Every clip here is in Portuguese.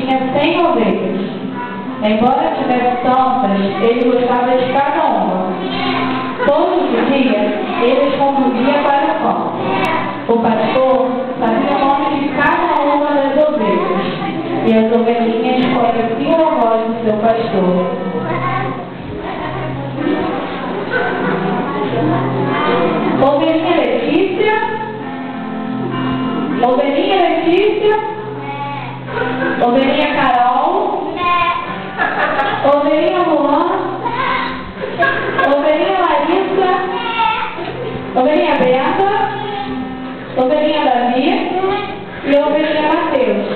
tinha 100 ovelhas. Embora tivesse tantas, ele gostava de cada uma. Todos os dias, ele as conduzia para o campo. O pastor sabia o nome de cada uma das ovelhas, e as ovelhinhas conheciam a voz do seu pastor. Ovelhinha Letícia, ovelhinha Letícia, ovelhinha Carol, ovelhinha Luan, ovelhinha Larissa, ovelhinha Benta, ovelhinha Davi e ovelhinha Mateus.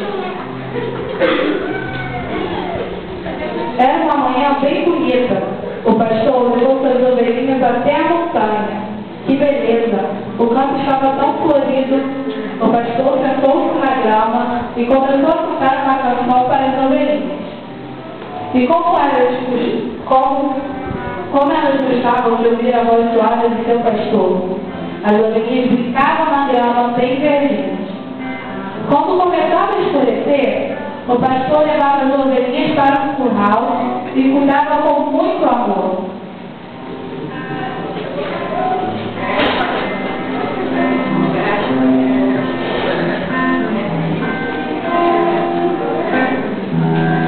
Era uma manhã bem bonita. O pastor levou suas ovelhinhas até a montanha. Que beleza! O campo estava tão florido. O pastor sentou-se na grama e começou a cantar uma canção para as ovelhinhas. E como elas gostavam de ouvir a voz suave de seu pastor, as ovelhinhas brincavam na grama bem verdinhas. Quando começava a escurecer, o pastor levava as ovelhinhas para um curral e cuidava com muito amor.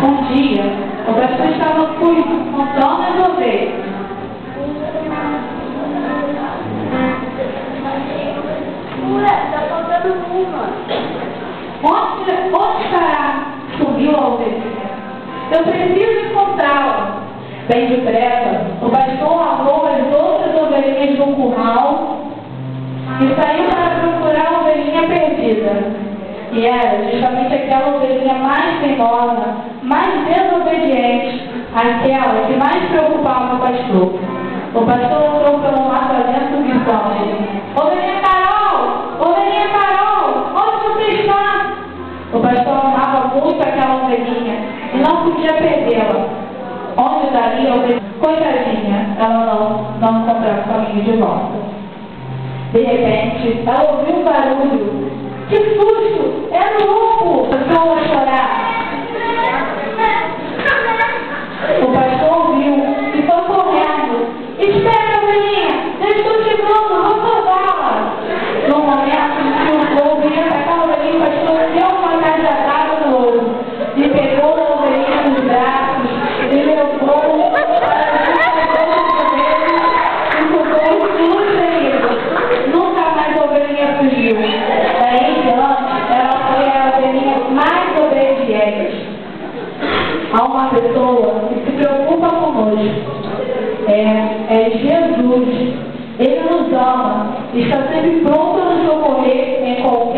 Um dia, o pastor estava contando as ovelhas. Tá faltando uma. Onde estará? Subiu a ovelhinha. Eu preciso encontrá-la. Bem depressa, o pastor lavou as outras ovelhinhas do curral e saiu para procurar a ovelhinha perdida. E era justamente aquela ovelhinha mais teimosa, mais desobediente, aquela que mais preocupava o pastor. O pastor entrou pelo mato adentro gritando: Ovelhinha Carol! Ovelhinha Carol! Onde você está? O pastor amava muito aquela ovelhinha e não podia perdê-la. Onde estaria a ovelhinha? Coitadinha, ela não encontrava o caminho de volta. De repente, ela ouviu um barulho. Que susto! Era um lobo! Começou a chorar. O pastor ouviu e foi correndo. Espera, ovelhinha! Eu estou chegando, vou salvá-la! No momento em que o lobo ia atacar a ovelhinha, o pastor deu uma cajatada no lobo e pegou a ovelhinha nos braços e levou para o socorro dos feridos. Nunca mais a ovelhinha fugiu. Daí em diante, ela foi a ovelhinha mais obediente. Há uma pessoa que se preocupa conosco. É Jesus. Ele nos ama e está sempre pronto a nos socorrer em qualquer